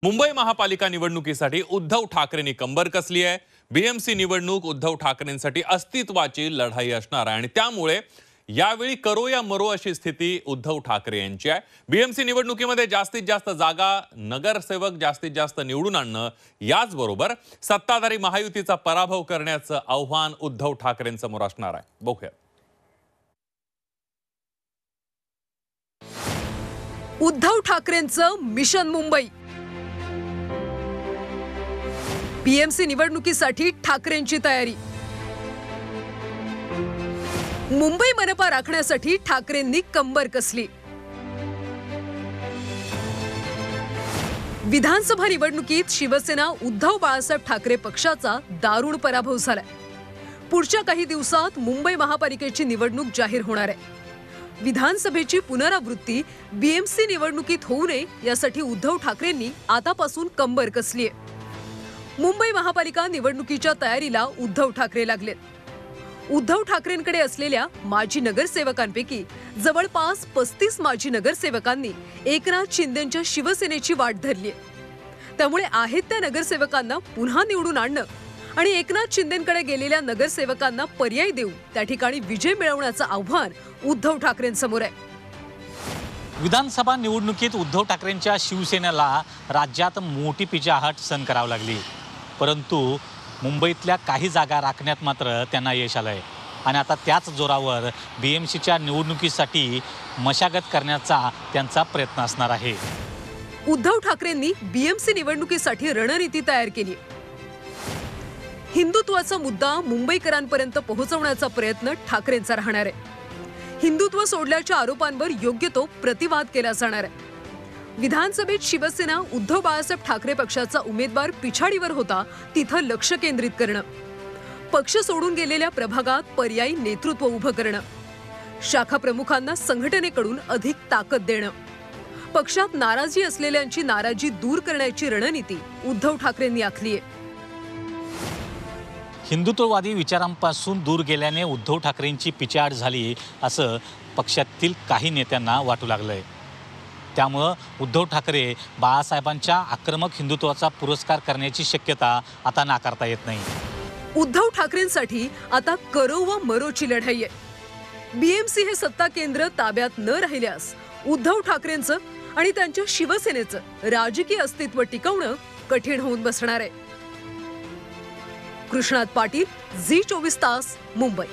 मुंबई महापालिका निवडणुकीसाठी उद्धव ठाकरेंनी कंबर कसली आहे। बीएमसी निवडणूक उद्धव ठाकरेंसाठी अस्तित्वाची लढाई असणार आहे आणि त्यामुळे यावेळी करो या मरो अशी स्थिती उद्धव ठाकरे यांची आहे। बीएमसी निवडणुकीमध्ये जास्तीत जास्त जागा, नगरसेवक जास्तीत जास्त निवडून आणणं, याचबरोबर सत्ताधारी महायुतीचा पराभव करण्याचं आव्हान उद्धव ठाकरेंसमोर असणार आहे। बघूया। उद्धव ठाकरेंचं मिशन मुंबई। बीएमसी निवडणुकीसाठी ठाकरेंची तयारी। मुंबई मनपा राखण्यासाठी ठाकरेंनी कंबर कसली। विधानसभा निवडणुकीत शिवसेना उद्धव बाळासाहेब ठाकरे पक्षाचा दारुण पराभव झालाय। पुढच्या काही दिवसात मुंबई महापालिकेची निवडणूक जाहीर होणार आहे। विधानसभेची पुनरावृत्ती बीएमसी निवडणुकीत होऊ नये यासाठी उद्धव ठाकरेंनी आतापासून कंबर कसली आहे। मुंबई महापालिका निवडणुकीच्या तयारीला उद्धव ठाकरे लागलेत। उद्धव ठाकरेंकडे असलेल्या माजी नगरसेवकांपैकी जवळपास 35 माजी नगरसेवकांनी एकनाथ शिंदेंच्या शिवसेनेची वाट धरली आहे। त्यामुळे आहेत त्या नगरसेवकांना पुन्हा निवडून आणणं आणि एकनाथ शिंदेंकडे गेलेल्या नगरसेवकांना पर्याय देऊन त्या ठिकाणी विजय मिळवण्याचं आव्हान उद्धव ठाकरेंसमोर आहे। विधानसभा निवडणुकीत उद्धव ठाकरेंच्या शिवसेनेला राज्यात मोठी पिछाहाट सहन करावी लागली, परंतु मुंबईतल्या काही जागा राखण्यात मात्र त्यांना यश आलंय आणि आता त्याच जोरावर बीएमसीच्या निवडणुकीसाठी मशागत करण्याचा त्यांचा प्रयत्न असणार आहे। उद्धव ठाकरेंनी बीएमसी निवडणुकीसाठी रणनीती तयार केली। हिंदुत्वाचा मुद्दा मुंबईकरांपर्यंत पोहोचवण्याचा प्रयत्न ठाकरेंचा राहणार आहे। हिंदुत्व सोडल्याच्या आरोपांवर योग्य तो प्रतिवाद केला जाणार आहे। विधानसभेत शिवसेना उद्धव बाळासाहेब ठाकरे पक्षाचा उमेदवार पिछाडीवर होता, तिथं लक्ष केंद्रित करणं, पक्ष सोडून गेलेल्या प्रभागात पर्यायी नेतृत्व उभं करणं, शाखा प्रमुखांना संघटनेकडून अधिक ताकद देणं, पक्षात नाराजी असलेल्यांची नाराजी दूर करण्याची रणनीती उद्धव ठाकरेंनी आखली आहे। हिंदुत्ववादी विचारांपासून दूर गेल्याने उद्धव ठाकरेंची पिछाड झाली असं पक्षातील काही नेत्यांना वाटू लागलंय। त्यामुळे उद्धव ठाकरे बाळासाहेबांच्या आक्रमक हिंदुत्वाचा पुरस्कार करण्याची शक्यता आता नाकारता येत नाही। उद्धव ठाकरेंसाठी आता करो व मरोची लढाई आहे। बीएमसी हे सत्ता केंद्र ताब्यात न राहिल्यास उद्धव ठाकरेंचं आणि त्यांच्या शिवसेनेचं राजकीय अस्तित्व टिकवणं कठीण होऊन बसणार आहे। कृष्णात पाटील, झी 24 तास, मुंबई।